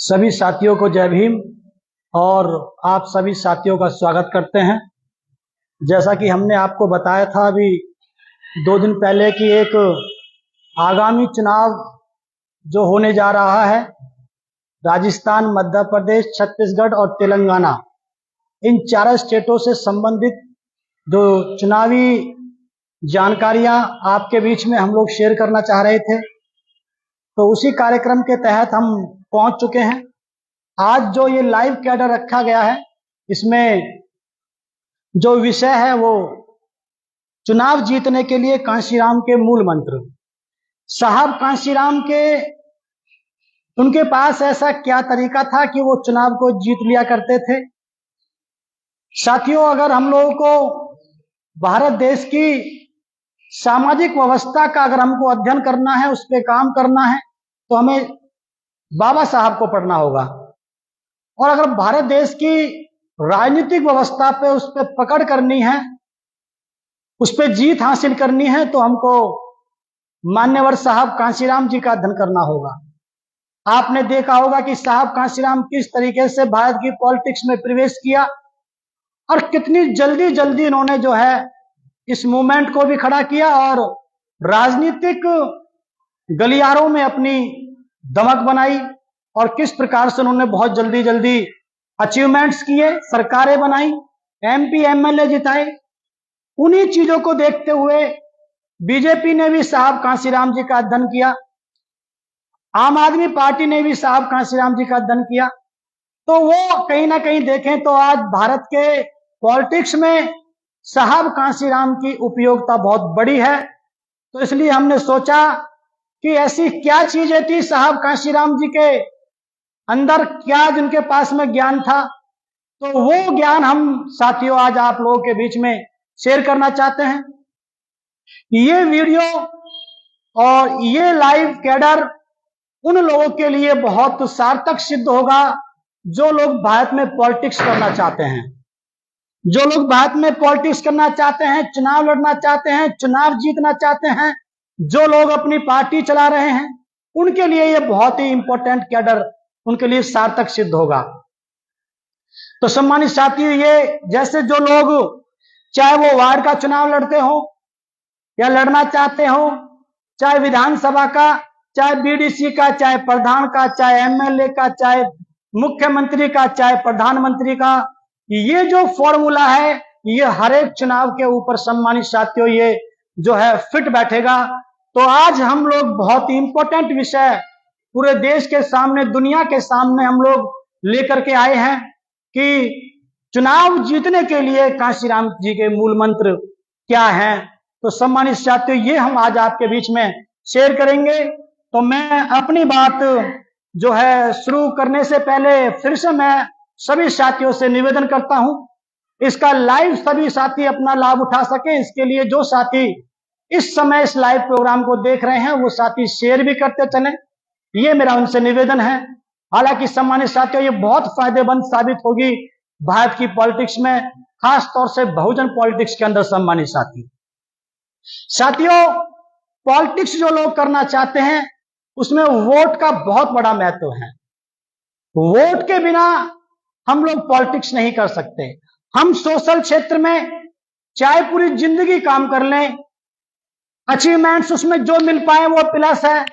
सभी साथियों को जय भीम और आप सभी साथियों का स्वागत करते हैं। जैसा कि हमने आपको बताया था अभी 2 दिन पहले कि एक आगामी चुनाव जो होने जा रहा है, राजस्थान, मध्य प्रदेश, छत्तीसगढ़ और तेलंगाना, इन 4 स्टेटों से संबंधित जो चुनावी जानकारियां आपके बीच में हम लोग शेयर करना चाह रहे थे, तो उसी कार्यक्रम के तहत हम पहुंच चुके हैं। आज जो ये लाइव कैडर रखा गया है, इसमें जो विषय है वो चुनाव जीतने के लिए कांशीराम के मूल मंत्र। साहब कांशीराम के उनके पास ऐसा क्या तरीका था कि वो चुनाव को जीत लिया करते थे। साथियों, अगर हम लोगों को भारत देश की सामाजिक व्यवस्था का अगर हमको अध्ययन करना है, उस पर काम करना है, तो हमें बाबा साहब को पढ़ना होगा। और अगर भारत देश की राजनीतिक व्यवस्था पे उस पर पकड़ करनी है, उस पर जीत हासिल करनी है, तो हमको मान्यवर साहब कांशीराम जी का अध्ययन करना होगा। आपने देखा होगा कि साहब कांशीराम किस तरीके से भारत की पॉलिटिक्स में प्रवेश किया और कितनी जल्दी जल्दी इन्होंने जो है इस मूवमेंट को भी खड़ा किया और राजनीतिक गलियारों में अपनी दमक बनाई और किस प्रकार से उन्होंने बहुत जल्दी जल्दी अचीवमेंट्स किए, सरकारें बनाई, एमपी एमएलए जिताए। उन्हीं चीजों को देखते हुए बीजेपी ने भी साहब कांशीराम जी का अध्ययन किया, आम आदमी पार्टी ने भी साहब कांशीराम जी का अध्ययन किया। तो वो कहीं ना कहीं देखें तो आज भारत के पॉलिटिक्स में साहब कांशीराम की उपयोगिता बहुत बड़ी है। तो इसलिए हमने सोचा कि ऐसी क्या चीजें थी साहब कांशीराम जी के अंदर, क्या जिनके पास में ज्ञान था, तो वो ज्ञान हम साथियों आज आप लोगों के बीच में शेयर करना चाहते हैं। ये वीडियो और ये लाइव कैडर उन लोगों के लिए बहुत सार्थक सिद्ध होगा जो लोग भारत में पॉलिटिक्स करना चाहते हैं, जो लोग भारत में पॉलिटिक्स करना चाहते हैं, चुनाव लड़ना चाहते हैं, चुनाव जीतना चाहते हैं, जो लोग अपनी पार्टी चला रहे हैं, उनके लिए ये बहुत ही इंपॉर्टेंट कैडर उनके लिए सार्थक सिद्ध होगा। तो सम्मानित साथियों, ये जैसे जो लोग चाहे वो वार्ड का चुनाव लड़ते हो या लड़ना चाहते हो, चाहे विधानसभा का, चाहे बीडीसी का, चाहे प्रधान का, चाहे एमएलए का, चाहे मुख्यमंत्री का, चाहे प्रधानमंत्री का, ये जो फॉर्मूला है ये हर एक चुनाव के ऊपर सम्मानित साथियों ये जो है फिट बैठेगा। तो आज हम लोग बहुत ही इंपॉर्टेंट विषय पूरे देश के सामने, दुनिया के सामने हम लोग लेकर के आए हैं कि चुनाव जीतने के लिए कांशीराम जी के मूल मंत्र क्या हैं। तो सम्मानित साथियों, ये हम आज आपके बीच में शेयर करेंगे। तो मैं अपनी बात जो है शुरू करने से पहले फिर से मैं सभी साथियों से निवेदन करता हूं, इसका लाइव सभी साथी अपना लाभ उठा सके, इसके लिए जो साथी इस समय इस लाइव प्रोग्राम को देख रहे हैं वो साथी शेयर भी करते चलें, ये मेरा उनसे निवेदन है। हालांकि सम्मानित साथियों, ये बहुत फायदेमंद साबित होगी भारत की पॉलिटिक्स में, खास तौर से बहुजन पॉलिटिक्स के अंदर। सम्मानित साथियों, पॉलिटिक्स जो लोग करना चाहते हैं उसमें वोट का बहुत बड़ा महत्व है। वोट के बिना हम लोग पॉलिटिक्स नहीं कर सकते। हम सोशल क्षेत्र में चाहे पूरी जिंदगी काम कर लें, अचीवमेंट्स उसमें जो मिल पाए वो प्लस है,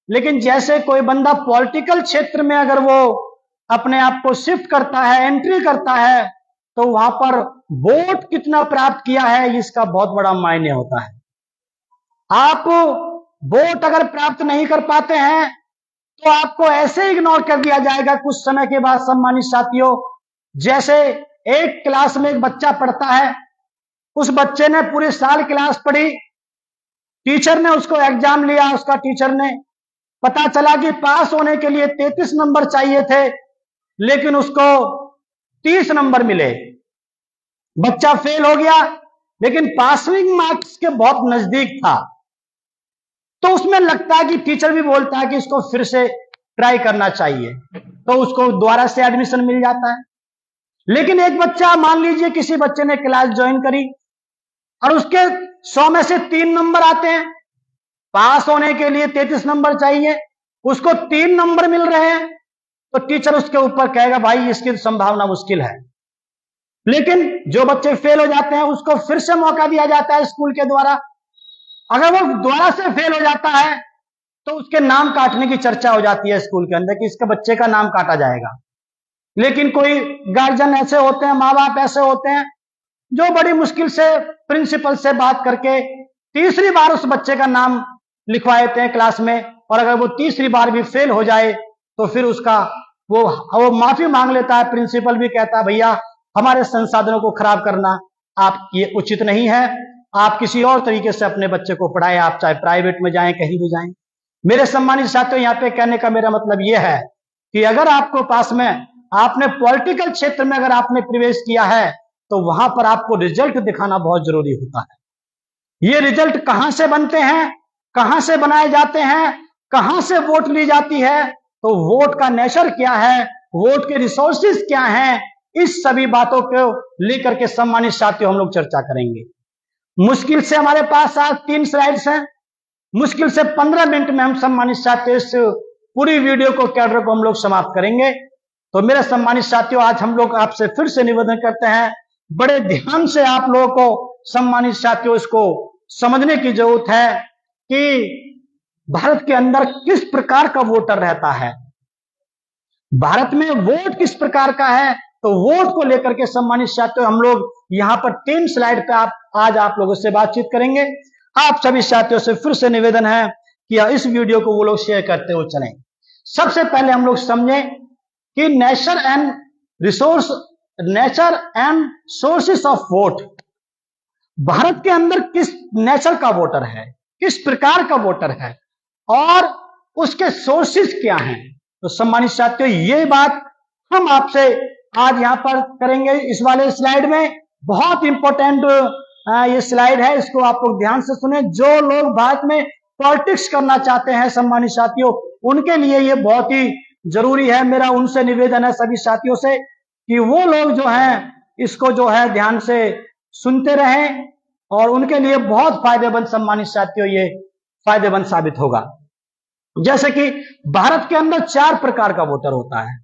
लेकिन जैसे कोई बंदा पॉलिटिकल क्षेत्र में अगर वो अपने आप को शिफ्ट करता है, एंट्री करता है, तो वहां पर वोट कितना प्राप्त किया है इसका बहुत बड़ा मायने होता है। आप वोट अगर प्राप्त नहीं कर पाते हैं तो आपको ऐसे इग्नोर कर दिया जाएगा कुछ समय के बाद। सम्मानित साथियों, जैसे एक क्लास में एक बच्चा पढ़ता है, उस बच्चे ने पूरे साल क्लास पढ़ी, टीचर ने उसको एग्जाम लिया, उसका टीचर ने पता चला कि पास होने के लिए 33 नंबर चाहिए थे, लेकिन उसको 30 नंबर मिले। बच्चा फेल हो गया, लेकिन पासिंग मार्क्स के बहुत नजदीक था। तो उसमें लगता है कि टीचर भी बोलता है कि इसको फिर से ट्राई करना चाहिए, तो उसको दोबारा से एडमिशन मिल जाता है। लेकिन एक बच्चा, मान लीजिए किसी बच्चे ने क्लास ज्वाइन करी और उसके 100 में से 3 नंबर आते हैं, पास होने के लिए 33 नंबर चाहिए, उसको 3 नंबर मिल रहे हैं, तो टीचर उसके ऊपर कहेगा भाई इसकी संभावना मुश्किल है। लेकिन जो बच्चे फेल हो जाते हैं उसको फिर से मौका दिया जाता है स्कूल के द्वारा। अगर वो दोबारा से फेल हो जाता है तो उसके नाम काटने की चर्चा हो जाती है स्कूल के अंदर कि इसके बच्चे का नाम काटा जाएगा। लेकिन कोई गार्जियन ऐसे होते हैं, माँ बाप ऐसे होते हैं जो बड़ी मुश्किल से प्रिंसिपल से बात करके तीसरी बार उस बच्चे का नाम लिखवा देते हैं क्लास में, और अगर वो तीसरी बार भी फेल हो जाए तो फिर उसका वो माफी मांग लेता है। प्रिंसिपल भी कहता है भैया हमारे संसाधनों को खराब करना आप ये उचित नहीं है, आप किसी और तरीके से अपने बच्चे को पढ़ाएं, आप चाहे प्राइवेट में जाएं, कहीं भी जाएं। मेरे सम्मानित साथियों, यहाँ पे कहने का मेरा मतलब यह है कि अगर आपको पास में आपने पॉलिटिकल क्षेत्र में अगर आपने प्रवेश किया है तो वहां पर आपको रिजल्ट दिखाना बहुत जरूरी होता है। ये रिजल्ट कहां से बनते हैं, कहां से बनाए जाते हैं, कहां से वोट ली जाती है, तो वोट का नेचर क्या है, वोट के रिसोर्सेज क्या हैं, इस सभी बातों को लेकर के सम्मानित साथियों हम लोग चर्चा करेंगे। मुश्किल से हमारे पास आज 3 स्लाइड्स हैं, मुश्किल से 15 मिनट में हम सम्मानित साथियों इस पूरी वीडियो को कैडर को हम लोग समाप्त करेंगे। तो मेरे सम्मानित साथियों, आज हम लोग आपसे फिर से निवेदन करते हैं, बड़े ध्यान से आप लोगों को सम्मानित साथियों इसको समझने की जरूरत है कि भारत के अंदर किस प्रकार का वोटर रहता है, भारत में वोट किस प्रकार का है। तो वोट को लेकर के सम्मानित साथियों हम लोग यहां पर 3 स्लाइड पे आज आप लोगों से बातचीत करेंगे। आप सभी साथियों से फिर से निवेदन है कि इस वीडियो को वो लोग शेयर करते हुए चलें। सबसे पहले हम लोग समझें कि nature and sources of vote, Bharat के अंदर किस नेचर का वोटर है, किस प्रकार का वोटर है और उसके सोर्सेस क्या हैं। तो सम्मानित साथियों ये बात हम आपसे आज यहां पर करेंगे इस वाले स्लाइड में। बहुत इंपॉर्टेंट ये स्लाइड है, इसको आप लोग ध्यान से सुने। जो लोग भारत में पॉलिटिक्स करना चाहते हैं सम्मानित साथियों, उनके लिए ये बहुत ही जरूरी है। मेरा उनसे निवेदन है सभी साथियों से कि वो लोग जो हैं इसको जो है ध्यान से सुनते रहें और उनके लिए बहुत फायदेमंद सम्मानित साथियों ये फायदेमंद साबित होगा। जैसे कि भारत के अंदर 4 प्रकार का वोटर होता है।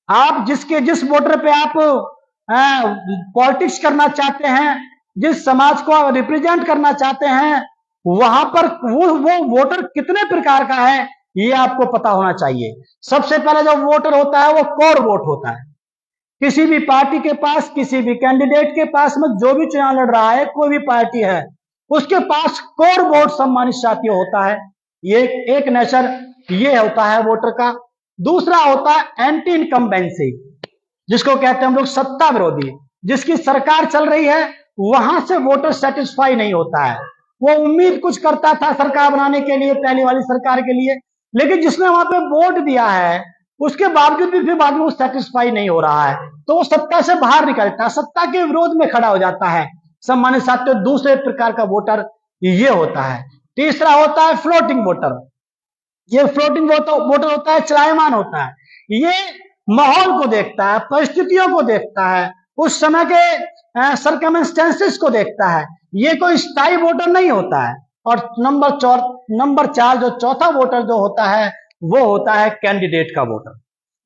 आप जिस वोटर पे आप पॉलिटिक्स करना चाहते हैं, जिस समाज को रिप्रेजेंट करना चाहते हैं, वहां पर वो वोटर कितने प्रकार का है ये आपको पता होना चाहिए। सबसे पहले जो वोटर होता है वो कोर वोट होता है। किसी भी पार्टी के पास, किसी भी कैंडिडेट के पास में जो भी चुनाव लड़ रहा है, कोई भी पार्टी है, उसके पास कोर वोट सम्मानित साथियों होता है। ये एक नेचर ये होता है वोटर का। दूसरा होता है एंटी इनकम्बेंसी, जिसको कहते हैं हम लोग सत्ता विरोधी। जिसकी सरकार चल रही है वहां से वोटर सेटिस्फाई नहीं होता है, वो उम्मीद कुछ करता था सरकार बनाने के लिए, पहली वाली सरकार के लिए, लेकिन जिसने वहां पे वोट दिया है उसके बावजूद भी फिर बाद में वो सेटिस्फाई नहीं हो रहा है, तो वो सत्ता से बाहर निकलता है, सत्ता के विरोध में खड़ा हो जाता है। सम्मानित साथियों दूसरे प्रकार का वोटर ये होता है। तीसरा होता है फ्लोटिंग वोटर। ये फ्लोटिंग वोटर होता है, चलायमान होता है। ये माहौल को देखता है, परिस्थितियों को देखता है, उस समय के सर्कमस्टेंसेस को देखता है। ये कोई स्थायी वोटर नहीं होता है। और नंबर 4 जो चौथा वोटर जो होता है वो होता है कैंडिडेट का वोटर।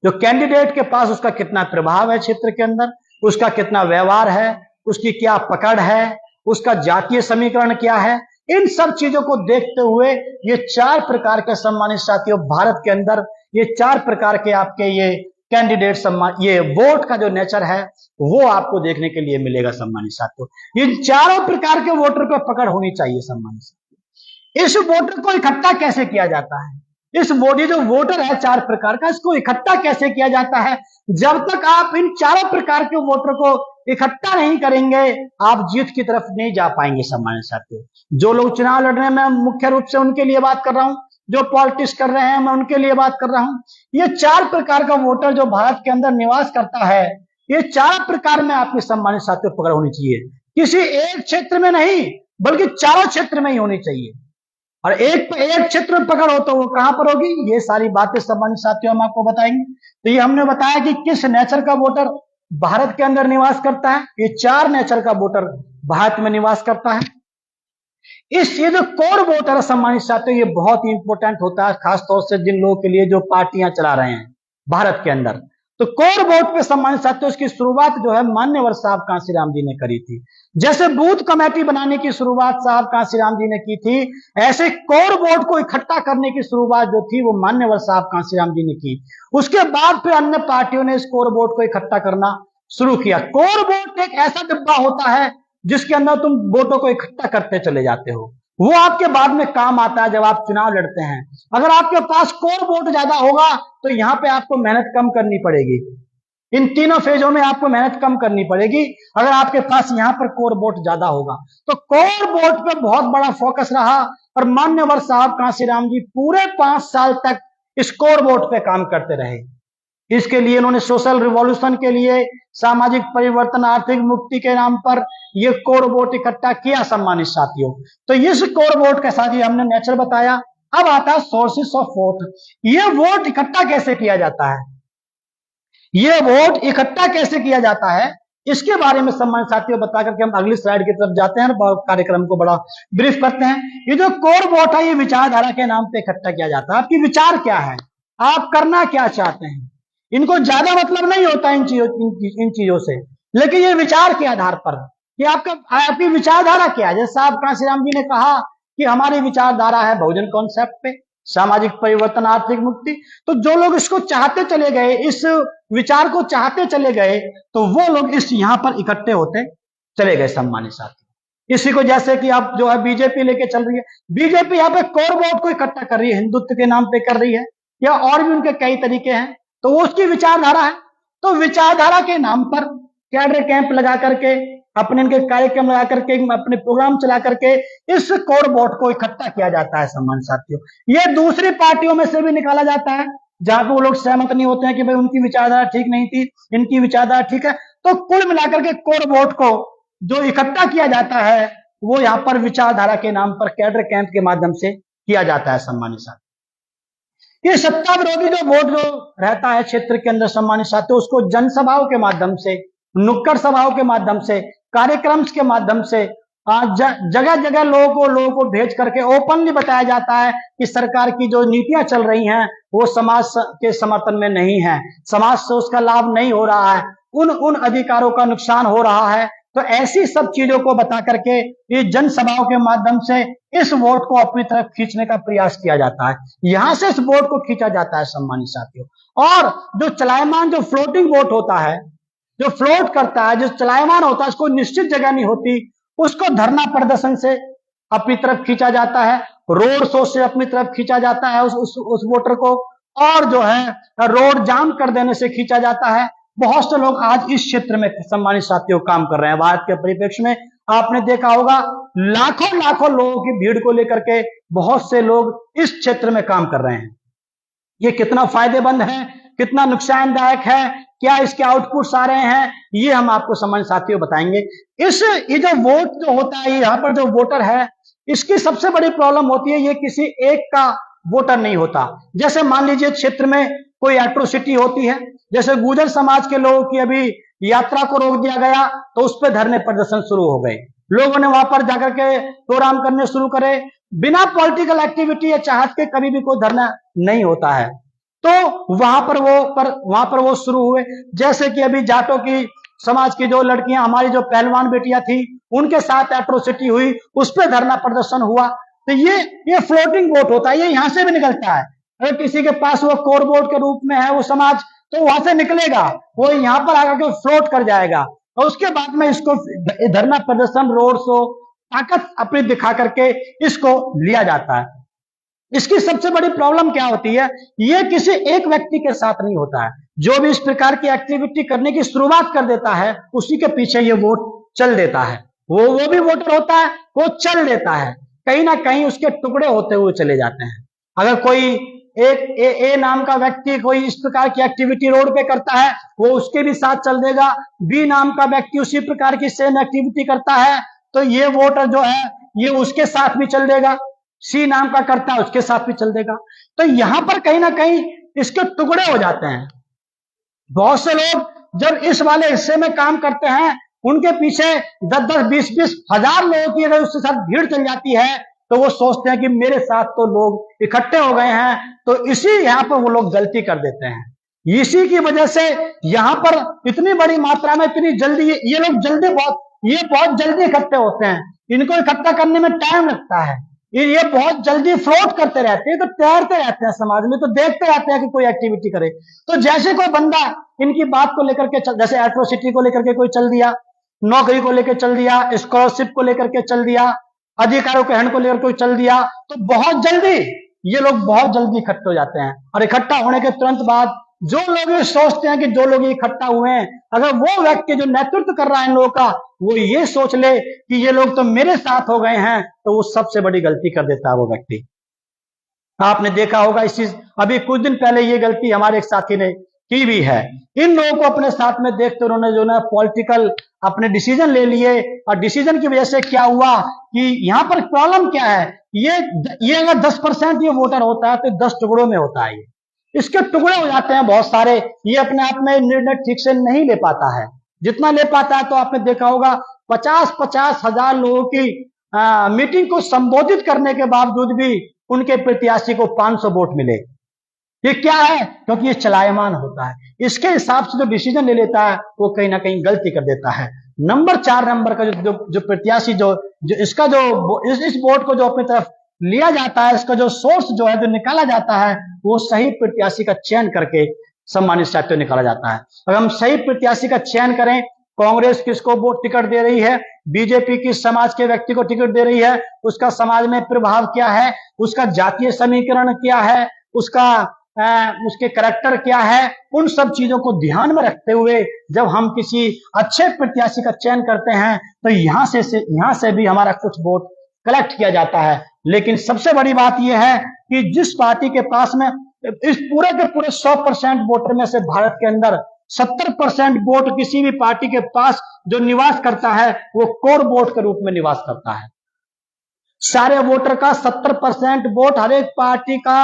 जो कैंडिडेट के पास उसका कितना प्रभाव है क्षेत्र के अंदर, उसका कितना व्यवहार है, उसकी क्या पकड़ है, उसका जातीय समीकरण क्या है, इन सब चीजों को देखते हुए ये 4 प्रकार के सम्मानित साथियों भारत के अंदर ये 4 प्रकार के आपके ये कैंडिडेट ये वोट का जो नेचर है वो आपको देखने के लिए मिलेगा सम्मानित साथियों। ये चारों प्रकार के वोटर पर पकड़ होनी चाहिए सम्मानित साथियों। इस वोटर को इकट्ठा कैसे किया जाता है, ये जो वोटर है 4 प्रकार का, इसको इकट्ठा कैसे किया जाता है। जब तक आप इन चारों प्रकार के वोटर को इकट्ठा नहीं करेंगे आप जीत की तरफ नहीं जा पाएंगे सम्मानित साथियों। जो लोग चुनाव लड़ने में, मुख्य रूप से उनके लिए बात कर रहा हूं, जो पॉलिटिक्स कर रहे हैं मैं उनके लिए बात कर रहा हूं। ये 4 प्रकार का वोटर जो भारत के अंदर निवास करता है, ये 4 प्रकार में आपके सम्मानित साथियों पकड़ होनी चाहिए। किसी एक क्षेत्र में नहीं बल्कि चारों क्षेत्र में ही होनी चाहिए। और एक क्षेत्र में पकड़ हो तो वो कहां पर होगी, ये सारी बातें सम्मानित साथियों हम आपको बताएंगे। तो ये हमने बताया कि किस नेचर का वोटर भारत के अंदर निवास करता है। ये 4 नेचर का वोटर भारत में निवास करता है। ये जो कोर वोटर सम्मानित साथियों ये बहुत ही इंपॉर्टेंट होता है, खासतौर से जिन लोगों के लिए जो पार्टियां चला रहे हैं, भारत के अंदर। तो कोर वोट पे सम्मानित साथियों इसकी शुरुआत जो है मान्यवर साहब कांशीराम जी ने करी थी। जैसे बूथ कमेटी बनाने की शुरुआत साहब कांशीराम जी ने की थी, ऐसे कोर वोट को इकट्ठा करने की शुरुआत जो थी वो मान्यवर साहब कांशीराम जी ने की। उसके बाद फिर अन्य पार्टियों ने इस कोर वोट को इकट्ठा करना शुरू किया। कोर वोट एक ऐसा डिब्बा होता है जिसके अंदर तुम वोटों को इकट्ठा करते चले जाते हो, वो आपके बाद में काम आता है जब आप चुनाव लड़ते हैं। अगर आपके पास कोर वोट ज्यादा होगा तो यहां पे आपको मेहनत कम करनी पड़ेगी, इन तीनों फेजों में आपको मेहनत कम करनी पड़ेगी अगर आपके पास यहां पर कोर वोट ज्यादा होगा। तो कोर वोट पे बहुत बड़ा फोकस रहा और मान्यवर साहब कांशीराम जी पूरे 5 साल तक इस कोर वोट पे काम करते रहे। इसके लिए उन्होंने सोशल रिवॉल्यूशन के लिए, सामाजिक परिवर्तन, आर्थिक मुक्ति के नाम पर ये कोर वोट इकट्ठा किया सम्मानित साथियों। तो इस कोर वोट के साथ ही हमने नेचर बताया। अब आता है सोर्सेस ऑफ वोट। ये वोट इकट्ठा कैसे किया जाता है, ये वोट इकट्ठा कैसे किया जाता है, इसके बारे में सम्मानित साथियों बता करके हम अगली स्लाइड की तरफ जाते हैं और कार्यक्रम को बड़ा ब्रीफ करते हैं। ये जो कोर वोट है ये विचारधारा के नाम पे इकट्ठा किया जाता है। आपकी विचार क्या है, आप करना क्या चाहते हैं, इनको ज्यादा मतलब नहीं होता इन चीजों से, लेकिन ये विचार के आधार पर कि आपकी विचारधारा क्या है। जैसे साहब कांशीराम जी ने कहा कि हमारी विचारधारा है बहुजन कॉन्सेप्ट पे, सामाजिक परिवर्तन, आर्थिक मुक्ति। तो जो लोग इसको चाहते चले गए, इस विचार को चाहते चले गए, तो वो लोग इस यहां पर इकट्ठे होते चले गए सम्मानित साथी। इसी को जैसे कि आप जो है बीजेपी लेके चल रही है, बीजेपी यहाँ पे कोर वोट को इकट्ठा कर रही है, हिंदुत्व के नाम पे कर रही है, या और भी उनके कई तरीके हैं, तो वो उसकी विचारधारा है। तो विचारधारा के नाम पर कैडर कैंप लगा करके, अपने इनके कार्यक्रम लगा करके, अपने प्रोग्राम चला करके इस कोर वोट को इकट्ठा किया जाता है सम्मान साथियों। ये दूसरी पार्टियों में से भी निकाला जाता है जहां पे वो लोग सहमत नहीं होते हैं कि भाई उनकी विचारधारा ठीक नहीं थी, इनकी विचारधारा ठीक है। तो कुल मिलाकर के कोर वोट को जो इकट्ठा किया जाता है वो यहाँ पर विचारधारा के नाम पर कैडर कैंप के माध्यम से किया जाता है सम्मानित साथी। ये सत्ता विरोधी जो वोट जो रहता है क्षेत्र के अंदर सम्मानित साथियों, उसको जनसभाओं के माध्यम से, नुक्कड़ सभाओं के माध्यम से, कार्यक्रम के माध्यम से जगह जगह लोगों को भेज करके ओपनली बताया जाता है कि सरकार की जो नीतियां चल रही हैं वो समाज के समर्थन में नहीं है, समाज से उसका लाभ नहीं हो रहा है, उन अधिकारों का नुकसान हो रहा है। तो ऐसी सब चीजों को बता करके ये जनसभाओं के माध्यम से इस वोट को अपनी तरफ खींचने का प्रयास किया जाता है। यहां से इस वोट को खींचा जाता है सम्मानित साथियों। और जो चलायमान जो फ्लोटिंग वोट होता है, जो फ्लोट करता है, जो चलायमान होता है, उसको निश्चित जगह नहीं होती, उसको धरना प्रदर्शन से अपनी तरफ खींचा जाता है, रोड शो से अपनी तरफ खींचा जाता है उस वोटर को, और जो है रोड जाम कर देने से खींचा जाता है। बहुत से लोग आज इस क्षेत्र में सम्मानित साथियों काम कर रहे हैं। भारत के परिप्रेक्ष्य में आपने देखा होगा लाखों लाखों लोगों की भीड़ को लेकर के बहुत से लोग इस क्षेत्र में काम कर रहे हैं। ये कितना फायदेमंद है, कितना नुकसानदायक है, क्या इसके आउटपुट्स आ रहे हैं, ये हम आपको सम्मानित साथियों बताएंगे। ये जो वोट जो होता है, यहाँ पर जो वोटर है, इसकी सबसे बड़ी प्रॉब्लम होती है ये किसी एक का वोटर नहीं होता। जैसे मान लीजिए क्षेत्र में कोई एट्रोसिटी होती है, जैसे गुर्जर समाज के लोगों की अभी यात्रा को रोक दिया गया तो उस पर धरने प्रदर्शन शुरू हो गए, लोगों ने वहां पर जाकर के प्रोग्राम करने शुरू करे। बिना पॉलिटिकल एक्टिविटी या चाहत के कभी भी कोई धरना नहीं होता है, तो वहां पर वो शुरू हुए। जैसे कि अभी जाटों की समाज की जो लड़कियां, हमारी जो पहलवान बेटियां थी, उनके साथ एट्रोसिटी हुई, उस पर धरना प्रदर्शन हुआ। तो ये फ्लोटिंग वोट होता है, ये यहां से भी निकलता है। अगर किसी के पास वो कोर वोट के रूप में है वो समाज, तो वहां से निकलेगा, वो यहां पर आकर के फ्लोट कर जाएगा और उसके बाद में इसको धरना प्रदर्शन, रोड शो, ताकत अपनी दिखा करके इसको लिया जाता है। इसकी सबसे बड़ी प्रॉब्लम क्या होती है, ये किसी एक व्यक्ति के साथ नहीं होता है। जो भी इस प्रकार की एक्टिविटी करने की शुरुआत कर देता है उसी के पीछे ये वोट चल देता है। वो भी वोटर होता है, वो चल देता है, कहीं ना कहीं उसके टुकड़े होते हुए चले जाते हैं। अगर कोई एक ए नाम का व्यक्ति कोई इस प्रकार की एक्टिविटी रोड पे करता है, वो उसके भी साथ चल देगा। बी नाम का व्यक्ति उसी प्रकार की सेम एक्टिविटी करता है तो ये वोटर जो है ये उसके साथ भी चल देगा। सी नाम का करता है उसके साथ भी चल देगा। तो यहां पर कहीं ना कहीं इसके टुकड़े हो जाते हैं। बहुत से लोग जब इस वाले हिस्से में काम करते हैं, उनके पीछे 10-10, 20-20 हजार लोगों की अगर उसके साथ भीड़ चल जाती है तो वो सोचते हैं कि मेरे साथ तो लोग इकट्ठे हो गए हैं, तो इसी यहां पर वो लोग गलती कर देते हैं। इसी की वजह से यहां पर इतनी बड़ी मात्रा में इतनी जल्दी ये लोग ये बहुत जल्दी इकट्ठे होते हैं। इनको इकट्ठा करने में टाइम लगता है। ये बहुत जल्दी फ्लोट करते रहते हैं, तो तैरते रहते हैं समाज में, तो देखते रहते हैं कि कोई एक्टिविटी करे। तो जैसे कोई बंदा इनकी बात को लेकर के जैसे एट्रोसिटी को लेकर के कोई चल दिया, नौकरी को लेकर चल दिया, स्कॉलरशिप को लेकर के चल दिया, अधिकारों के हनन को लेकर कोई चल दिया, तो बहुत जल्दी ये लोग बहुत जल्दी इकट्ठे हो जाते हैं। और इकट्ठा होने के तुरंत बाद जो लोग ये सोचते हैं कि जो लोग इकट्ठा हुए हैं, अगर वो व्यक्ति जो नेतृत्व कर रहा है इन लोगों का, वो ये सोच ले कि ये लोग तो मेरे साथ हो गए हैं, तो वो सबसे बड़ी गलती कर देता है वो व्यक्ति। आपने देखा होगा इस चीज, अभी कुछ दिन पहले ये गलती हमारे एक साथी ने की भी है। इन लोगों को अपने साथ में देखते उन्होंने जो ना पॉलिटिकल अपने डिसीजन ले लिए, और डिसीजन की वजह से क्या हुआ कि यहां पर प्रॉब्लम क्या है, ये अगर 10% ये वोटर होता है तो 10 टुकड़ों में होता है। इसके टुकड़े हो जाते हैं बहुत सारे। ये अपने आप में निर्णय ठीक से नहीं ले पाता है। जितना ले पाता है, तो आपने देखा होगा 50-50 हजार लोगों की मीटिंग को संबोधित करने के बावजूद भी उनके प्रत्याशी को 500 वोट मिले। ये क्या है? क्योंकि ये चलायमान होता है। इसके हिसाब से जो डिसीजन ले लेता है वो कहीं ना कहीं गलती कर देता है। नंबर 4 नंबर का जो प्रत्याशी जो इसका जो इस वोट को जो अपनी तरफ लिया जाता है, इसका जो सोर्स जो है जो निकाला जाता है, वो सही प्रत्याशी का चयन करके सम्मानित साथियों निकाला जाता है। अगर हम सही प्रत्याशी का चयन करें, कांग्रेस किसको वोट टिकट दे रही है, बीजेपी किस समाज के व्यक्ति को टिकट दे रही है, उसका समाज में प्रभाव क्या है, उसका जातीय समीकरण क्या है, उसके करैक्टर क्या है, उन सब चीजों को ध्यान में रखते हुए जब हम किसी अच्छे प्रत्याशी का चयन करते हैं, तो यहां से भी हमारा कुछ वोट कलेक्ट किया जाता है। लेकिन सबसे बड़ी बात यह है कि जिस पार्टी के पास में इस पूरे के पूरे 100% वोटर में से भारत के अंदर 70% वोट किसी भी पार्टी के पास जो निवास करता है, वो कोर वोट के रूप में निवास करता है। सारे वोटर का 70% वोट हर एक पार्टी का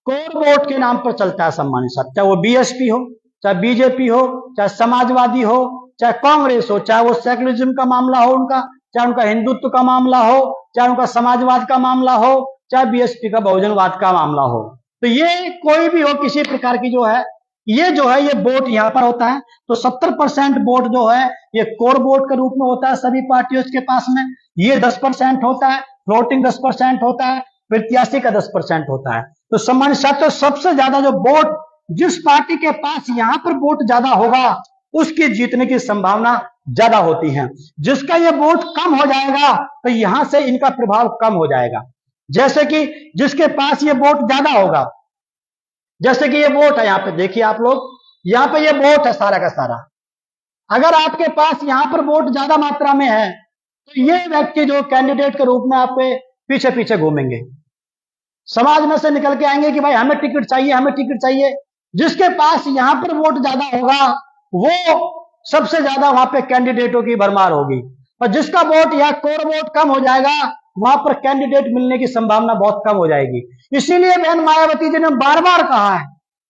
कोर वोट के नाम पर चलता है सम्मानित साहब। चाहे वो बीएसपी हो, चाहे बीजेपी हो, चाहे समाजवादी हो, चाहे कांग्रेस हो, चाहे वो सेकुलरिज्म का मामला हो उनका, चाहे उनका हिंदुत्व का मामला हो, चाहे उनका समाजवाद का मामला हो, चाहे बीएसपी का बहुजनवाद का मामला हो। तो ये कोई भी हो, किसी प्रकार की जो है ये वोट यहां पर होता है। तो 70% वोट जो है ये कोर वोट के रूप में होता है सभी पार्टियों के पास में। ये 10% होता है, फ्लोटिंग 10% होता है, प्रत्याशी का 10% होता है। तो सम्मानित साथियों, सबसे ज्यादा जो वोट जिस पार्टी के पास यहां पर वोट ज्यादा होगा, उसकी जीतने की संभावना ज्यादा होती है। जिसका ये वोट कम हो जाएगा, तो यहां से इनका प्रभाव कम हो जाएगा। जैसे कि जिसके पास ये वोट ज्यादा होगा, जैसे कि ये वोट है, यहां पे देखिए आप लोग, यहां पे ये वोट है सारा का सारा। अगर आपके पास यहां पर वोट ज्यादा मात्रा में है, तो ये व्यक्ति जो कैंडिडेट के रूप में आपके पीछे पीछे घूमेंगे, समाज में से निकल के आएंगे कि भाई हमें टिकट चाहिए, हमें टिकट चाहिए। जिसके पास यहां पर वोट ज्यादा होगा, वो सबसे ज्यादा वहां पे कैंडिडेटों की भरमार होगी। और जिसका वोट या कोर वोट कम हो जाएगा, वहां पर कैंडिडेट मिलने की संभावना बहुत कम हो जाएगी। इसीलिए बहन मायावती जी ने बार बार कहा है,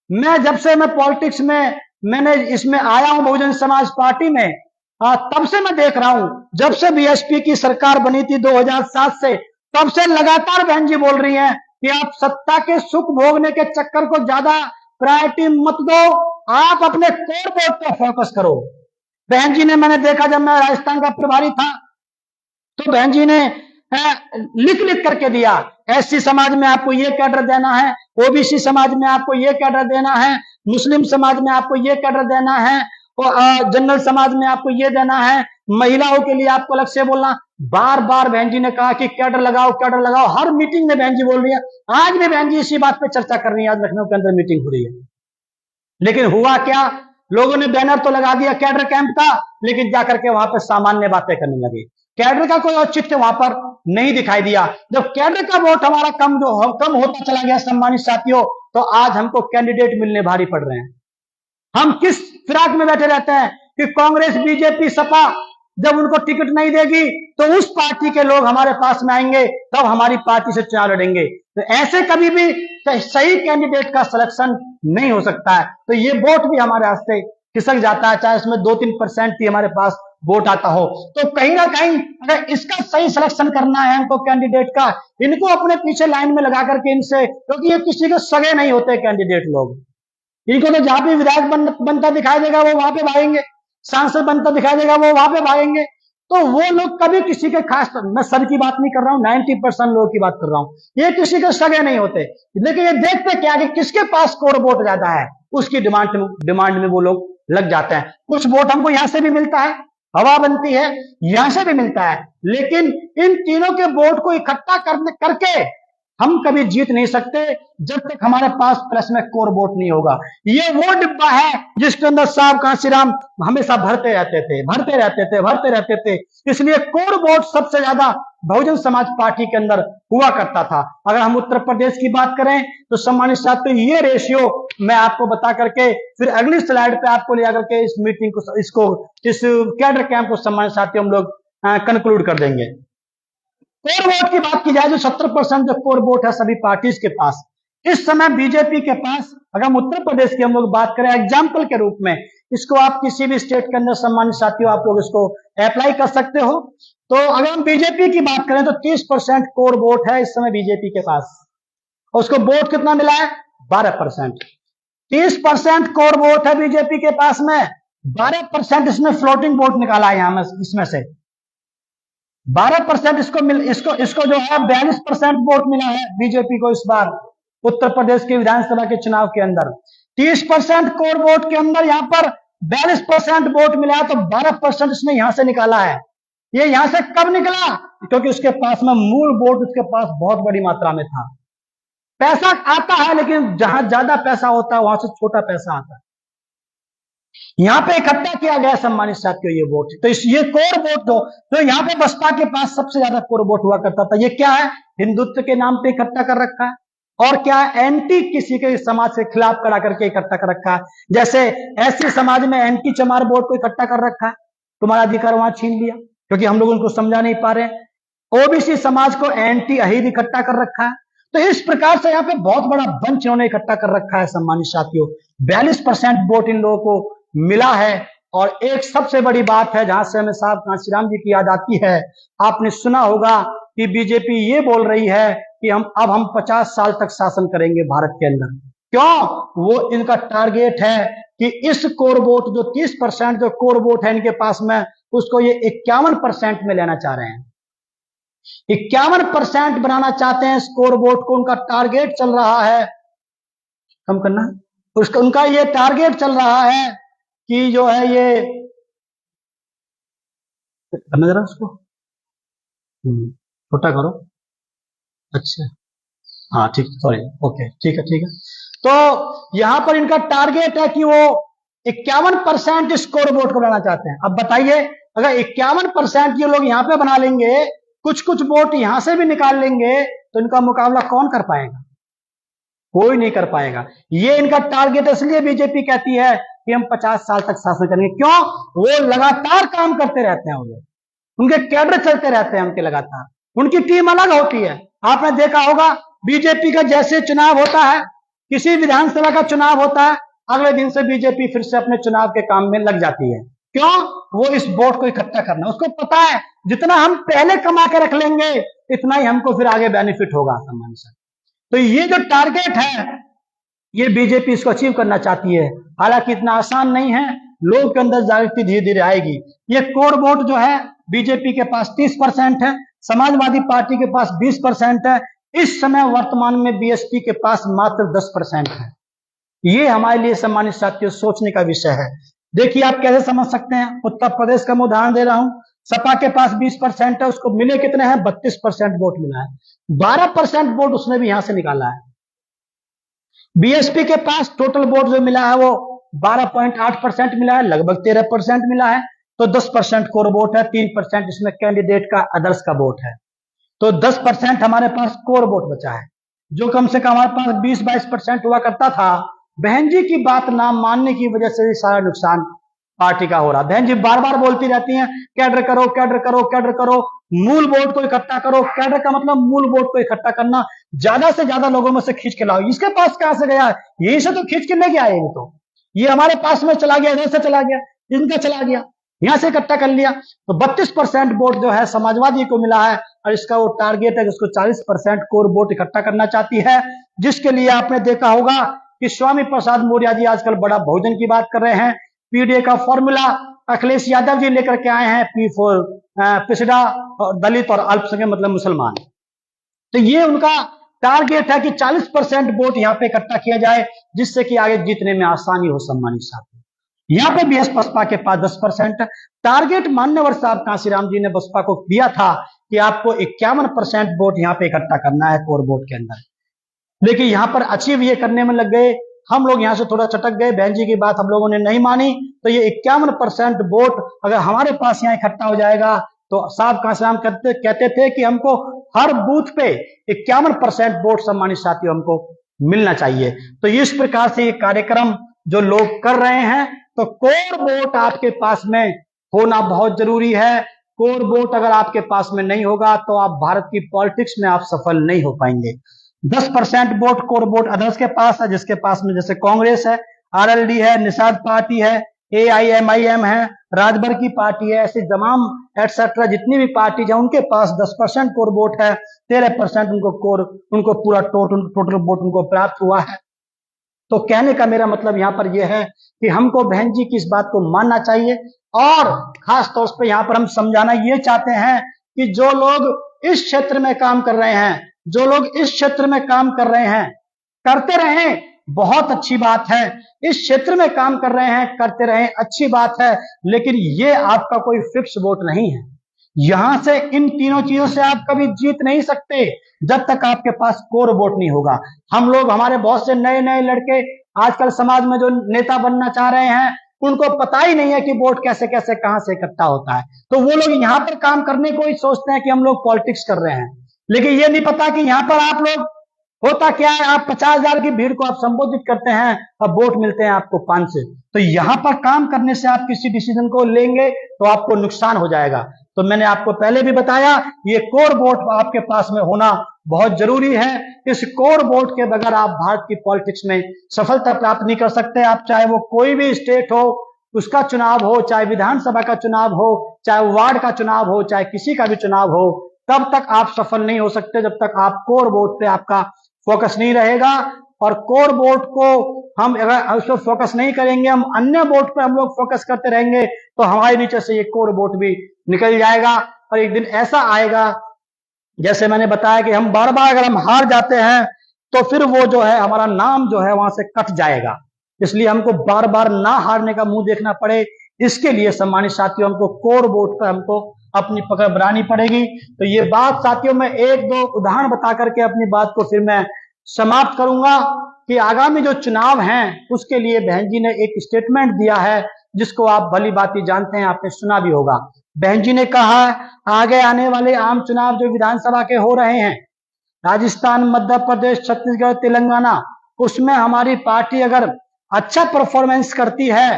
मैं जब से मैं पॉलिटिक्स में मैंने इसमें आया हूं, बहुजन समाज पार्टी में, तब से मैं देख रहा हूं, जब से बीएसपी की सरकार बनी थी 2007 से, तब से लगातार बहन जी बोल रही हैं कि आप सत्ता के सुख भोगने के चक्कर को ज्यादा प्रायोरिटी मत दो, आप अपने कोर वोट पर फोकस करो। बहन जी ने, मैंने देखा जब मैं राजस्थान का प्रभारी था, तो बहन जी ने लिख लिख करके दिया, एससी समाज में आपको ये कैडर देना है, ओबीसी समाज में आपको ये कैडर देना है, मुस्लिम समाज में आपको ये कैडर देना है, और जनरल समाज में आपको ये देना है, महिलाओं के लिए आपको अलग से बोलना। बार बार बहन जी ने कहा कि कैडर लगाओ, कैडर लगाओ। हर मीटिंग में बहन जी बोल रही है। आज भी बहन जी इसी बात पे चर्चा कर रही है। आज लखनऊ के अंदर मीटिंग हो रही है, लेकिन हुआ क्या, लोगों ने बैनर तो लगा दिया कैडर कैंप का, लेकिन जाकर के वहां पर सामान्य बातें करने लगे। कैडर का कोई औचित्य वहां पर नहीं दिखाई दिया। जब कैडर का वोट हमारा कम होता चला गया सम्मानित साथियों, तो आज हमको कैंडिडेट मिलने भारी पड़ रहे हैं। हम किस फिराक में बैठे रहते हैं कि कांग्रेस, बीजेपी, सपा जब उनको टिकट नहीं देगी, तो उस पार्टी के लोग हमारे पास में आएंगे, तब हमारी पार्टी से चुनाव लड़ेंगे। तो ऐसे कभी भी सही कैंडिडेट का सिलेक्शन नहीं हो सकता है। तो ये वोट भी हमारे हाथ से खिसक जाता है, चाहे इसमें 2-3% ही हमारे पास वोट आता हो। तो कहीं ना कहीं अगर इसका सही सिलेक्शन करना है हमको कैंडिडेट का, इनको अपने पीछे लाइन में लगा करके इनसे, क्योंकि ये किसी के सगे नहीं होते कैंडिडेट लोग, इनको तो जहां भी विधायक बनता दिखाई देगा वो वहां पे भागेंगे, सांसद बनता दिखाई देगा वो वहां पे भागेंगे। तो वो लोग कभी किसी के खास, मैं सब की बात नहीं कर रहा हूं, 90% लोगों की बात कर रहा हूं, ये किसी के सगे नहीं होते, लेकिन ये देखते क्या कि किसके पास स्कोर वोट ज्यादा है, उसकी डिमांड में वो लोग लग जाते हैं। कुछ वोट हमको यहां से भी मिलता है, हवा बनती है, यहां से भी मिलता है, लेकिन इन तीनों के वोट को इकट्ठा करके हम कभी जीत नहीं सकते जब तक हमारे पास प्लस में कोर वोट नहीं होगा। ये वो डिब्बा है जिसके अंदर साहब कांशीराम हमेशा भरते रहते थे। इसलिए कोर वोट सबसे ज्यादा बहुजन समाज पार्टी के अंदर हुआ करता था। अगर हम उत्तर प्रदेश की बात करें तो सम्मानित साथियों, ये रेशियो मैं आपको बता करके फिर अगली स्लाइड पे आपको ले आकर के इस मीटिंग को, इस कैडर कैंप को सम्मानित साथियों हम लोग कंक्लूड कर देंगे। कोर वोट की बात की जाए जो 70% जो कोर वोट है सभी पार्टीज के पास, इस समय बीजेपी के पास, अगर हम उत्तर प्रदेश की हम लोग बात करें एग्जाम्पल के रूप में, इसको आप किसी भी स्टेट के अंदर सम्मानित साथियों आप लोग इसको अप्लाई कर सकते हो। तो अगर हम बीजेपी की बात करें तो 30% कोर वोट है इस समय बीजेपी के पास, और उसको वोट कितना मिला है? 12%। 30% कोर वोट है बीजेपी के पास में, 12% इसने फ्लोटिंग वोट निकाला है यहां में, इसमें से 12% इसको जो है 42% वोट मिला है बीजेपी को इस बार उत्तर प्रदेश के विधानसभा के चुनाव के अंदर। 30% कोर वोट के अंदर यहां पर 42% वोट मिला है, तो 12% इसने यहां से निकाला है। ये यहां से कब निकला? क्योंकि उसके पास में मूल वोट उसके पास बहुत बड़ी मात्रा में था। पैसा आता है लेकिन जहां ज्यादा पैसा होता है वहां से छोटा पैसा आता है। यहां पे इकट्ठा किया गया सम्मानित साथियों ये वोट, तो ये कोर वोट तो यहां पे बसपा के पास सबसे ज्यादा कोर वोट हुआ करता था। ये क्या है? हिंदुत्व के नाम पे इकट्ठा कर रखा है, और क्या है? एंटी किसी के समाज के खिलाफ करा करके इकट्ठा कर रखा है। जैसे ऐसे समाज में एंटी चमार वोट को इकट्ठा कर रखा है, तुम्हारा अधिकार वहां छीन लिया क्योंकि हम लोग उनको समझा नहीं पा रहे। ओबीसी समाज को एंटी अहीर इकट्ठा कर रखा है। तो इस प्रकार से यहाँ पे बहुत बड़ा बंच इन्होंने इकट्ठा कर रखा है सम्मानित साथियों। 42% वोट इन लोगों को मिला है। और एक सबसे बड़ी बात है जहां से हमें साहब कांशीराम जी की याद आती है, आपने सुना होगा कि बीजेपी ये बोल रही है कि हम 50 साल तक शासन करेंगे भारत के अंदर। क्यों? वो इनका टारगेट है कि इस कोर वोट जो 30% जो कोर वोट है इनके पास में, उसको ये 51% में लेना चाह रहे हैं। 51% बनाना चाहते हैं स्कोर वोट को, उनका टारगेट चल रहा है कम करना, उनका ये टारगेट चल रहा है कि जो है ये जरा उसको छोटा करो। अच्छा हाँ ठीक, सॉरी, ओके ठीक है। तो यहां पर इनका टारगेट है कि वो 51% स्कोर वोट को बनाना चाहते हैं। अब बताइए, अगर 51% ये लोग यहां पे बना लेंगे, कुछ वोट यहां से भी निकाल लेंगे, तो इनका मुकाबला कौन कर पाएगा? कोई नहीं कर पाएगा। ये इनका टारगेट इसलिए बीजेपी कहती है कि हम 50 साल तक शासन करेंगे। क्यों? वो लगातार काम करते रहते हैं, वो लोग, उनके कैडर चलते रहते हैं उनके लगातार, उनकी टीम अलग होती है। आपने देखा होगा बीजेपी का जैसे चुनाव होता है, किसी विधानसभा का चुनाव होता है, अगले दिन से बीजेपी फिर से अपने चुनाव के काम में लग जाती है। क्यों? वो इस वोट को इकट्ठा करना, उसको पता है जितना हम पहले कमा के रख लेंगे इतना ही हमको फिर आगे बेनिफिट होगा सम्मान से। तो ये जो टारगेट है ये बीजेपी इसको अचीव करना चाहती है। हालांकि इतना आसान नहीं है, लोगों के अंदर जागृति धीरे धीरे आएगी। ये कोर वोट जो है बीजेपी के पास 30% है, समाजवादी पार्टी के पास 20% है, इस समय वर्तमान में बीएसपी के पास मात्र 10% है। ये हमारे लिए सम्मानित साथियों सोचने का विषय है। देखिए आप कैसे समझ सकते हैं, उत्तर प्रदेश का मैं उदाहरण दे रहा हूं। सपा के पास 20% है, उसको मिले कितने हैं? 32% वोट मिला है। 12% वोट उसने भी यहां से निकाला है। बीएसपी के पास टोटल वोट जो मिला है वो 12.8% मिला है, लगभग 13% मिला है। तो 10% कोर वोट है, 3% इसमें कैंडिडेट का अदर्स का वोट है। तो 10% हमारे पास कोर वोट बचा है, जो कम से कम हमारे पास 20-22% हुआ करता था। बहन जी की बात ना मानने की वजह से सारा नुकसान पार्टी का हो रहा। बहन जी बार बार बोलती रहती हैं कैडर करो, कैडर करो, कैडर करो, मूल वोट को इकट्ठा करो। कैडर का मतलब मूल वोट को इकट्ठा करना, ज्यादा से ज्यादा लोगों में से खींच के लाओ। इसके पास कहां से गया? यही से तो खींच के लेके आए। तो ये हमारे पास में चला गया, इधर से चला गया, इनका चला गया, यहां से इकट्ठा कर लिया। तो 32% वोट जो है समाजवादी को मिला है, और इसका वो टारगेट है कि उसको 40% कोर वोट इकट्ठा करना चाहती है, जिसके लिए आपने देखा होगा कि स्वामी प्रसाद मौर्य जी आजकल बड़ा बहुजन की बात कर रहे हैं। पीडीए का फॉर्मूला अखिलेश यादव जी लेकर के आए हैं, P4 पिछड़ा और दलित और अल्पसंख्यक मतलब मुसलमान। तो ये उनका टारगेट है कि 40% वोट यहाँ पे इकट्ठा किया जाए, जिससे कि आगे जीतने में आसानी हो। सम्मानित साथी, यहाँ पे भी बसपा के पास 10% टारगेट मान्यवर साहब कांशीराम जी ने बसपा को दिया था कि आपको 51% वोट यहाँ पे इकट्ठा करना है कोर वोट के अंदर, लेकिन यहाँ पर अचीव ये करने में लग गए। हम लोग यहाँ से थोड़ा चटक गए, बहन जी की बात हम लोगों ने नहीं मानी। तो ये 51% वोट अगर हमारे पास यहाँ इकट्ठा हो जाएगा तो साहब कांशीराम कहते थे कि हमको हर बूथ पे 51% वोट सम्मानित साथियों हमको मिलना चाहिए। तो इस प्रकार से ये कार्यक्रम जो लोग कर रहे हैं, तो कोर वोट आपके पास में होना बहुत जरूरी है। कोर वोट अगर आपके पास में नहीं होगा तो आप भारत की पॉलिटिक्स में आप सफल नहीं हो पाएंगे। 10% वोट कोर वोट अदर्स के पास है, जिसके पास में जैसे कांग्रेस है, आरएलडी है, निषाद पार्टी है, एआईएमआईएम है, राजभर की पार्टी है, ऐसे तमाम एटसेट्रा जितनी भी पार्टी है उनके पास 10% कोर वोट है, 13% उनको पूरा टोटल वोट उनको प्राप्त हुआ है। तो कहने का मेरा मतलब यहाँ पर यह है कि हमको बहन जी की इस बात को मानना चाहिए, और खास तौर पर यहाँ पर हम समझाना ये चाहते हैं कि जो लोग इस क्षेत्र में काम कर रहे हैं, जो लोग इस क्षेत्र में काम कर रहे हैं, करते रहें, बहुत अच्छी बात है। इस क्षेत्र में काम कर रहे हैं, करते रहें, अच्छी बात है, लेकिन ये आपका कोई फिक्स वोट नहीं है। यहां से इन तीनों चीजों से आप कभी जीत नहीं सकते जब तक आपके पास कोर वोट नहीं होगा। हम लोग, हमारे बहुत से नए नए लड़के आजकल समाज में जो नेता बनना चाह रहे हैं, उनको पता ही नहीं है कि वोट कैसे कैसे कहां से इकट्ठा होता है। तो वो लोग यहाँ पर काम करने को ही सोचते हैं कि हम लोग पॉलिटिक्स कर रहे हैं, लेकिन ये नहीं पता कि यहाँ पर आप लोग होता क्या है। आप 50,000 की भीड़ को आप संबोधित करते हैं और वोट मिलते हैं आपको 5 से। तो यहां पर काम करने से आप किसी डिसीजन को लेंगे तो आपको नुकसान हो जाएगा। तो मैंने आपको पहले भी बताया, ये कोर वोट आपके पास में होना बहुत जरूरी है। इस कोर वोट के बगैर आप भारत की पॉलिटिक्स में सफलता प्राप्त नहीं कर सकते। आप चाहे वो कोई भी स्टेट हो, उसका चुनाव हो, चाहे विधानसभा का चुनाव हो, चाहे वार्ड का चुनाव हो, चाहे किसी का भी चुनाव हो, तब तक आप सफल नहीं हो सकते जब तक आप कोर वोट पे आपका फोकस नहीं रहेगा। और कोर वोट को हम अगर उस पर फोकस नहीं करेंगे, हम अन्य वोट पे हम लोग फोकस करते रहेंगे, तो हमारे नीचे से ये कोर वोट भी निकल जाएगा। और एक दिन ऐसा आएगा, जैसे मैंने बताया कि हम बार बार अगर हम हार जाते हैं तो फिर वो जो है हमारा नाम जो है वहां से कट जाएगा। इसलिए हमको बार बार ना हारने का मुंह देखना पड़े, इसके लिए सम्मानित साथियों हमको कोर वोट पर हमको अपनी पकड़ बनानी पड़ेगी। तो ये बात साथियों, मैं एक दो उदाहरण बता करके अपनी बात को फिर मैं समाप्त करूंगा कि आगामी जो चुनाव हैं उसके लिए बहन जी ने एक स्टेटमेंट दिया है, जिसको आप भली भांति जानते हैं, आपने सुना भी होगा। बहन जी ने कहा, आगे आने वाले आम चुनाव जो विधानसभा के हो रहे हैं, राजस्थान, मध्य प्रदेश, छत्तीसगढ़, तेलंगाना, उसमें हमारी पार्टी अगर अच्छा परफॉर्मेंस करती है,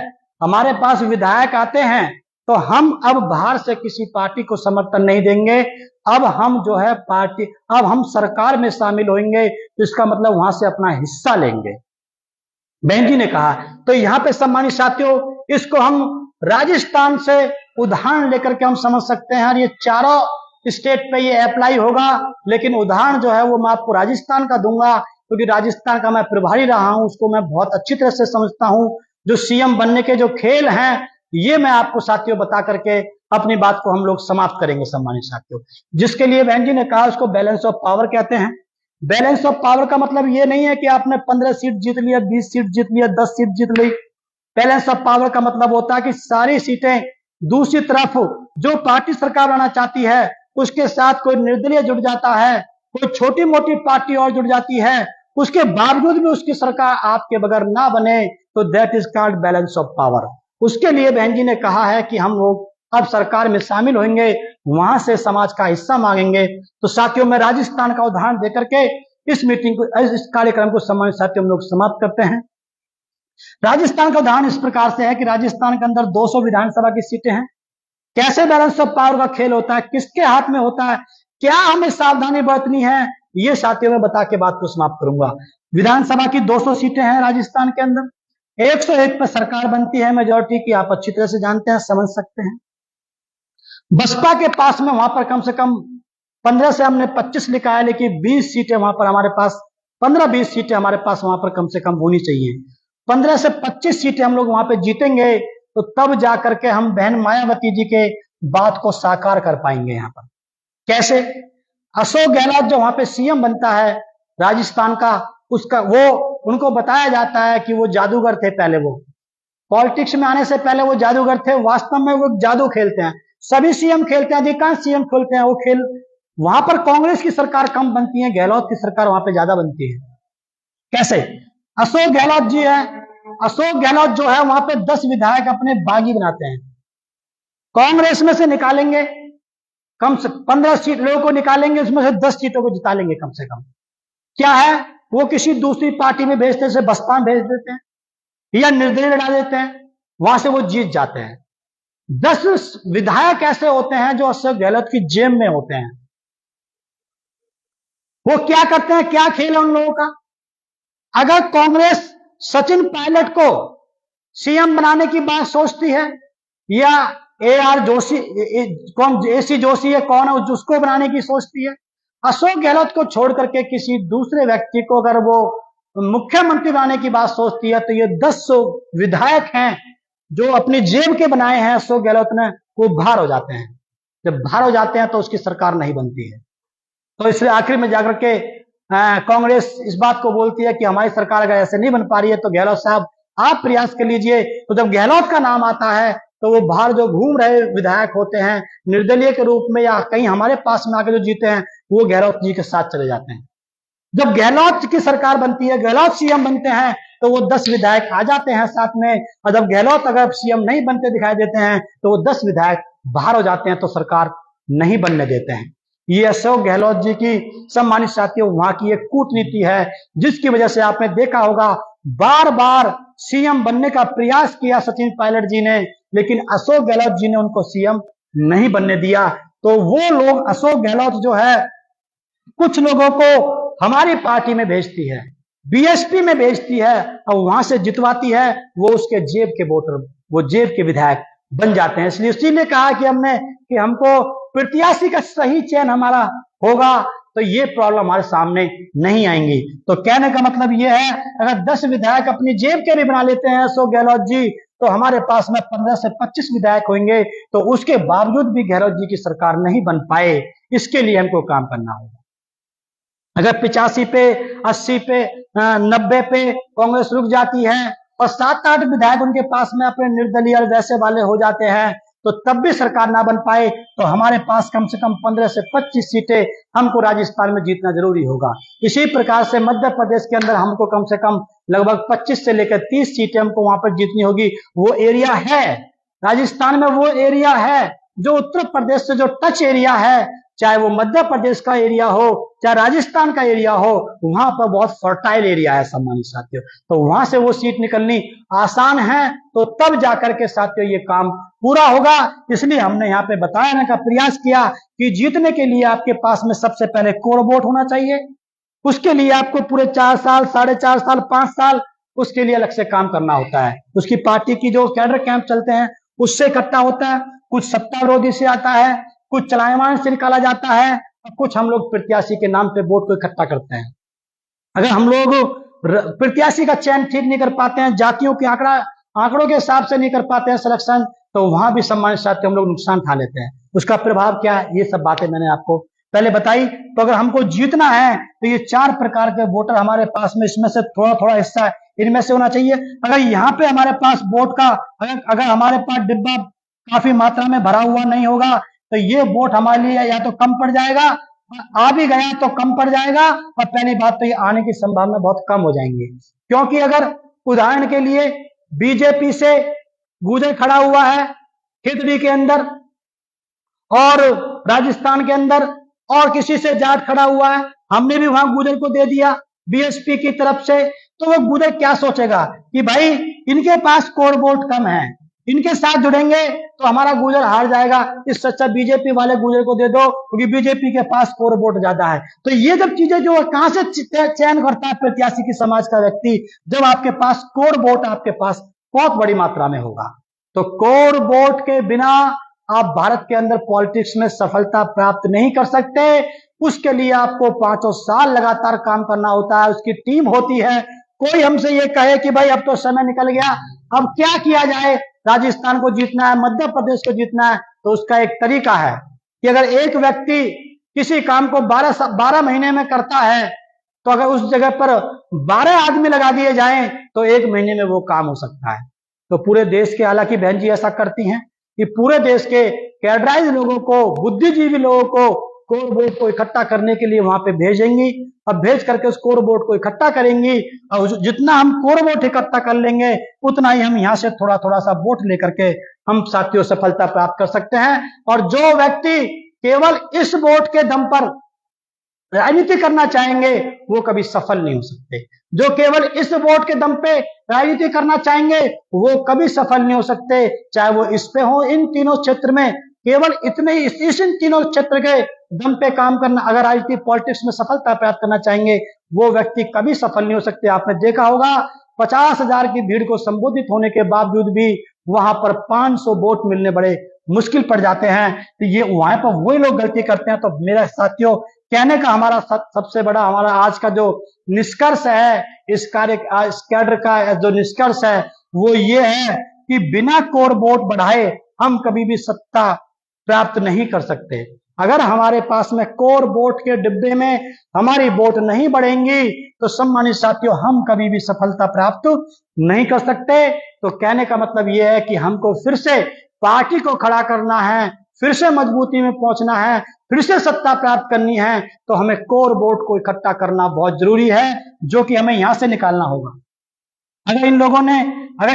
हमारे पास विधायक आते हैं, तो हम अब बाहर से किसी पार्टी को समर्थन नहीं देंगे। अब हम जो है पार्टी, अब हम सरकार में शामिल होंगे, तो इसका मतलब वहां से अपना हिस्सा लेंगे, बहन जी ने कहा। तो यहाँ पे सम्मानित साथियों, इसको हम राजस्थान से उदाहरण लेकर के हम समझ सकते हैं। ये चारों स्टेट पे ये अप्लाई होगा, लेकिन उदाहरण जो है वो मैं आपको राजस्थान का दूंगा, क्योंकि राजस्थान का मैं प्रभारी रहा हूं, उसको मैं बहुत अच्छी तरह से समझता हूं। जो सीएम बनने के जो खेल हैं, ये मैं आपको साथियों बता करके अपनी बात को हम लोग समाप्त करेंगे सम्मानित साथियों। जिसके लिए बहन जी ने कहा, उसको बैलेंस ऑफ पावर कहते हैं। बैलेंस ऑफ पावर का मतलब ये नहीं है कि आपने 15 सीट जीत लिया, 20 सीट जीत लिया, 10 सीट जीत ली। बैलेंस ऑफ पावर का मतलब होता है कि सारी सीटें, दूसरी तरफ जो पार्टी सरकार बनाना चाहती है उसके साथ कोई निर्दलीय जुड़ जाता है, कोई छोटी मोटी पार्टी और जुड़ जाती है, उसके बावजूद भी उसकी सरकार आपके बगैर ना बने, तो that is called balance of power. उसके लिए बहन जी ने कहा है कि हम लोग अब सरकार में शामिल होंगे, वहां से समाज का हिस्सा मांगेंगे। तो साथियों, मैं राजस्थान का उदाहरण देकर के इस मीटिंग को, इस कार्यक्रम को सम्मानित साथियों हम लोग समाप्त करते हैं। राजस्थान का उदाहरण इस प्रकार से है कि राजस्थान के अंदर 200 विधानसभा की सीटें हैं। कैसे बैलेंस ऑफ पावर का खेल होता है, किसके हाथ में होता है, क्या हमें सावधानी बरतनी है, ये साथियों में बता के बात को समाप्त करूंगा। विधानसभा की 200 सीटें हैं राजस्थान के अंदर, 101 पर सरकार बनती है मेजोरिटी की, आप अच्छी तरह से जानते हैं, समझ सकते हैं। बसपा के पास में वहां पर कम से कम 15 से हमने 25 लिखा है, लेकिन 20 सीटें वहां पर हमारे पास 15-20 सीटें हमारे पास वहां पर कम से कम होनी चाहिए। 15 से 25 सीटें हम लोग वहां पे जीतेंगे तो तब जाकर के हम बहन मायावती जी के बात को साकार कर पाएंगे। यहाँ पर कैसे? अशोक गहलोत जो वहां पे सीएम बनता है राजस्थान का, उसका वो उनको बताया जाता है कि वो जादूगर थे। पहले वो पॉलिटिक्स में आने से पहले वो जादूगर थे। वास्तव में वो जादू खेलते हैं, सभी सीएम खेलते हैं, अधिकांश सीएम खेलते हैं वो खेल। वहां पर कांग्रेस की सरकार कम बनती है, गहलोत की सरकार वहां पे ज्यादा बनती है। कैसे? अशोक गहलोत जी है, अशोक गहलोत जो है वहां पे 10 विधायक अपने बागी बनाते हैं। कांग्रेस में से निकालेंगे कम से 15 सीट लोगों को निकालेंगे, उसमें से 10 सीटों को जिता लेंगे कम से कम। क्या है? वो किसी दूसरी पार्टी में भेजते से बसपा में भेज देते हैं या निर्दलीय लड़ा देते हैं, वहां से वो जीत जाते हैं। 10 विधायक ऐसे होते हैं जो अशोक गहलोत की जेब में होते हैं। वो क्या करते हैं, क्या खेल है उन लोगों का? अगर कांग्रेस सचिन पायलट को सीएम बनाने की बात सोचती है या AR जोशी, कौन AC जोशी है, कौन है उसको बनाने की सोचती है, अशोक गहलोत को छोड़ करके किसी दूसरे व्यक्ति को अगर वो मुख्यमंत्री बनाने की बात सोचती है तो ये 10 विधायक हैं जो अपनी जेब के बनाए हैं अशोक गहलोत ने, वो बाहर हो जाते हैं। जब बाहर हो जाते हैं तो उसकी सरकार नहीं बनती है। तो इसलिए आखिर में जाकर के कांग्रेस इस बात को बोलती है कि हमारी सरकार अगर ऐसे नहीं बन पा रही है तो गहलोत साहब आप प्रयास कर लीजिए। तो जब गहलोत का नाम आता है तो वो बाहर जो घूम रहे विधायक होते हैं निर्दलीय के रूप में या कहीं हमारे पास में आके जो जीते हैं, वो गहलोत जी के साथ चले जाते हैं। जब गहलोत की सरकार बनती है, गहलोत सीएम बनते हैं, तो वो 10 विधायक आ जाते हैं साथ में। और जब गहलोत अगर सीएम नहीं बनते दिखाई देते हैं तो वो 10 विधायक बाहर हो जाते हैं, तो सरकार नहीं बनने देते हैं। ये अशोक गहलोत जी की, सम्मानित साथियों, वहां की एक कूटनीति है जिसकी वजह से आपने देखा होगा बार बार सीएम बनने का प्रयास किया सचिन पायलट जी ने, लेकिन अशोक गहलोत जी ने उनको सीएम नहीं बनने दिया। तो वो लोग, अशोक गहलोत जो है कुछ लोगों को हमारी पार्टी में भेजती है, बीएसपी में भेजती है और वहां से जितवाती है। वो उसके जेब के वोटर, वो जेब के विधायक बन जाते हैं। इसलिए इसीलिए कहा कि हमने कि हमको प्रत्याशी का सही चयन हमारा होगा तो ये प्रॉब्लम हमारे सामने नहीं आएंगी। तो कहने का मतलब ये है, अगर 10 विधायक अपनी जेब के भी बना लेते हैं अशोक गहलोत जी, तो हमारे पास में 15 से 25 विधायक होंगे, तो उसके बावजूद भी गहलोत जी की सरकार नहीं बन पाए। इसके लिए हमको काम करना होगा। अगर 85 पे, 80 पे, 90 पे कांग्रेस रुक जाती है और 7-8 विधायक उनके पास में अपने निर्दलीय वैसे वाले हो जाते हैं, तो तब भी सरकार ना बन पाए, तो हमारे पास कम से कम 15 से 25 सीटें हमको राजस्थान में जीतना जरूरी होगा। इसी प्रकार से मध्य प्रदेश के अंदर हमको कम से कम लगभग 25 से लेकर 30 सीटें हमको वहां पर जीतनी होगी। वो एरिया है राजस्थान में, वो एरिया है जो उत्तर प्रदेश से जो टच एरिया है, चाहे वो मध्य प्रदेश का एरिया हो चाहे राजस्थान का एरिया हो, वहां पर बहुत फर्टाइल एरिया है सम्मानित साथियों। तो वहां से वो सीट निकलनी आसान है, तो तब जाकर के साथियों ये काम पूरा होगा। इसलिए हमने यहाँ पे बताने का प्रयास किया कि जीतने के लिए आपके पास में सबसे पहले कोर वोट होना चाहिए। उसके लिए आपको पूरे 4 साल, 4.5 साल, 5 साल उसके लिए अलग से काम करना होता है। उसकी पार्टी की जो कैडर कैंप चलते हैं उससे इकट्ठा होता है, कुछ सत्ता विरोधी से आता है, कुछ चलायमान से निकाला जाता है और कुछ हम लोग प्रत्याशी के नाम पे वोट को इकट्ठा करते हैं। अगर हम लोग प्रत्याशी का चयन ठीक नहीं कर पाते हैं, जातियों के आंकड़ों के हिसाब से नहीं कर पाते हैं सिलेक्शन, तो वहां भी सम्मानित साथियों हम लोग नुकसान उठा लेते हैं। उसका प्रभाव क्या है, ये सब बातें मैंने आपको पहले बताई। तो अगर हमको जीतना है तो ये 4 प्रकार के वोटर हमारे पास में, इसमें से थोड़ा थोड़ा हिस्सा इनमें से होना चाहिए। अगर यहाँ पे हमारे पास वोट का, अगर हमारे पास डिब्बा काफी मात्रा में भरा हुआ नहीं होगा तो ये वोट हमारे लिए या तो कम पड़ जाएगा, आ भी गया तो कम पड़ जाएगा, और पहली बात तो ये आने की संभावना बहुत कम हो जाएंगे। क्योंकि अगर उदाहरण के लिए बीजेपी से गुजर खड़ा हुआ है खिदड़ी के अंदर और राजस्थान के अंदर, और किसी से जाट खड़ा हुआ है, हमने भी वहां गुजर को दे दिया बीएसपी की तरफ से, तो वो गुजर क्या सोचेगा कि भाई इनके पास कोर वोट कम है, इनके साथ जुड़ेंगे तो हमारा गुजर हार जाएगा, इससे अच्छा बीजेपी वाले गुजर को दे दो क्योंकि बीजेपी के पास कोर वोट ज्यादा है। तो ये जब चीजें जो कहां से चयन करता है प्रत्याशी की समाज का व्यक्ति, जब आपके पास कोर वोट आपके पास बहुत बड़ी मात्रा में होगा। तो कोर वोट के बिना आप भारत के अंदर पॉलिटिक्स में सफलता प्राप्त नहीं कर सकते। उसके लिए आपको 5 साल लगातार काम करना होता है, उसकी टीम होती है। कोई हमसे ये कहे कि भाई अब तो समय निकल गया, अब क्या किया जाए, राजस्थान को जीतना है, मध्य प्रदेश को जीतना है, तो उसका एक तरीका है कि अगर एक व्यक्ति किसी काम को 12 महीने में करता है, तो अगर उस जगह पर 12 आदमी लगा दिए जाएं तो 1 महीने में वो काम हो सकता है। तो पूरे देश के, हालांकि बहन जी ऐसा करती हैं कि पूरे देश के कैडराइज लोगों को, बुद्धिजीवी लोगों को कोर बोर्ड को इकट्ठा करने के लिए वहां पे भेजेंगी। अब भेज करके उस कोर बोर्ड को इकट्ठा करेंगी, और जितना हम कोर बोर्ड इकट्ठा कर लेंगे उतना ही हम यहाँ से थोड़ा थोड़ा सा वोट लेकर के हम साथियों सफलता प्राप्त कर सकते हैं। और जो व्यक्ति केवल इस वोट के दम पर राजनीति करना चाहेंगे वो कभी सफल नहीं हो सकते। जो केवल इस वोट के दम पे राजनीति करना चाहेंगे वो कभी सफल नहीं हो सकते, चाहे वो इस पे हो, इन तीनों क्षेत्र में केवल इतने ही, इन तीनों क्षेत्र के दम पे काम करना, अगर राजनीति पॉलिटिक्स में सफलता प्राप्त करना चाहेंगे वो व्यक्ति कभी सफल नहीं हो सकते। आपने देखा होगा 50,000 की भीड़ को संबोधित होने के बावजूद भी वहां पर 500 वोट मिलने बड़े मुश्किल पड़ जाते हैं। तो ये वहां पर वही लोग गलती करते हैं। तो मेरा साथियों, कहने का हमारा सबसे बड़ा, हमारा आज का जो निष्कर्ष है, इस कैडर का जो निष्कर्ष है वो ये है कि बिना कोर वोट बढ़ाए हम कभी भी सत्ता प्राप्त नहीं कर सकते। अगर हमारे पास में कोर वोट के डिब्बे में हमारी वोट नहीं बढ़ेंगी तो सम्मानित साथियों हम कभी भी सफलता प्राप्त नहीं कर सकते। तो कहने का मतलब यह है कि हमको फिर से पार्टी को खड़ा करना है, फिर से मजबूती में पहुंचना है, फिर से सत्ता प्राप्त करनी है, तो हमें कोर वोट को इकट्ठा करना बहुत जरूरी है, जो कि हमें यहां से निकालना होगा। अगर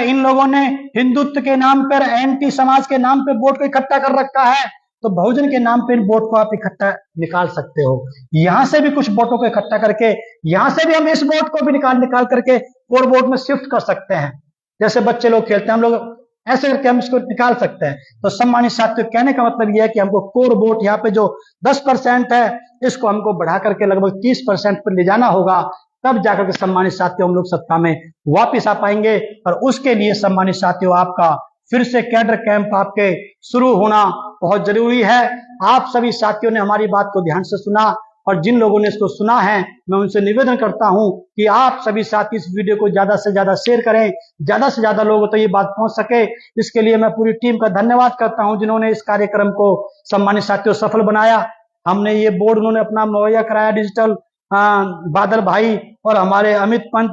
इन लोगों ने हिंदुत्व के नाम पर, एंटी समाज के नाम पर वोट को इकट्ठा कर रखा है, तो बहुजन के नाम पर वोट को आप इकट्ठा निकाल सकते हो। यहां से भी कुछ वोटों को इकट्ठा करके, यहां से भी हम इस वोट को भी निकाल करके कोर वोट में शिफ्ट कर सकते हैं। जैसे बच्चे लोग खेलते हैं, हम लोग ऐसे करके हम इसको निकाल सकते हैं। तो सम्मानित साथियों, कहने का मतलब यह है कि हमको कोर वोट यहाँ पे जो 10% है, इसको हमको बढ़ा करके लगभग 30% पर ले जाना होगा, तब जाकर के सम्मानित साथियों हम लोग सत्ता में वापिस आ पाएंगे। और उसके लिए सम्मानित साथियों आपका फिर से कैडर कैंप आपके शुरू होना बहुत जरूरी है। आप सभी साथियों ने हमारी बात को ध्यान से सुना, और जिन लोगों ने इसको सुना है मैं उनसे निवेदन करता हूं कि आप सभी साथी इस वीडियो को ज्यादा से ज्यादा शेयर करें, ज्यादा से ज्यादा लोगों तक ये बात पहुंच सके। इसके लिए मैं पूरी टीम का धन्यवाद करता हूं जिन्होंने इस कार्यक्रम को सम्मानित साथियों सफल बनाया। हमने ये बोर्ड उन्होंने अपना मुहैया कराया, डिजिटल बादल भाई और हमारे अमित पंत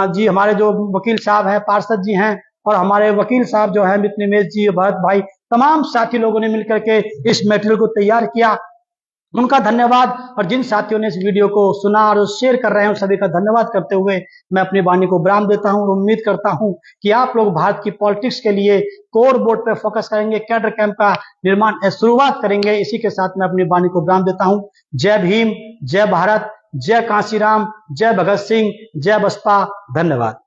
जी, हमारे जो वकील साहब हैं, पार्षद जी हैं, और हमारे वकील साहब जो है अमित निमेश जी, भरत भाई, तमाम साथी लोगों ने मिलकर के इस मटेरियल को तैयार किया, उनका धन्यवाद। और जिन साथियों ने इस वीडियो को सुना और शेयर कर रहे हैं उन सभी का धन्यवाद करते हुए मैं अपनी वाणी को विराम देता हूं। और उम्मीद करता हूं कि आप लोग भारत की पॉलिटिक्स के लिए कोर वोट पर फोकस करेंगे, कैडर कैंप का निर्माण शुरुआत करेंगे। इसी के साथ मैं अपनी वाणी को विराम देता हूं। जय भीम, जय भारत, जय कांशीराम, जय भगत सिंह, जय बसपा। धन्यवाद।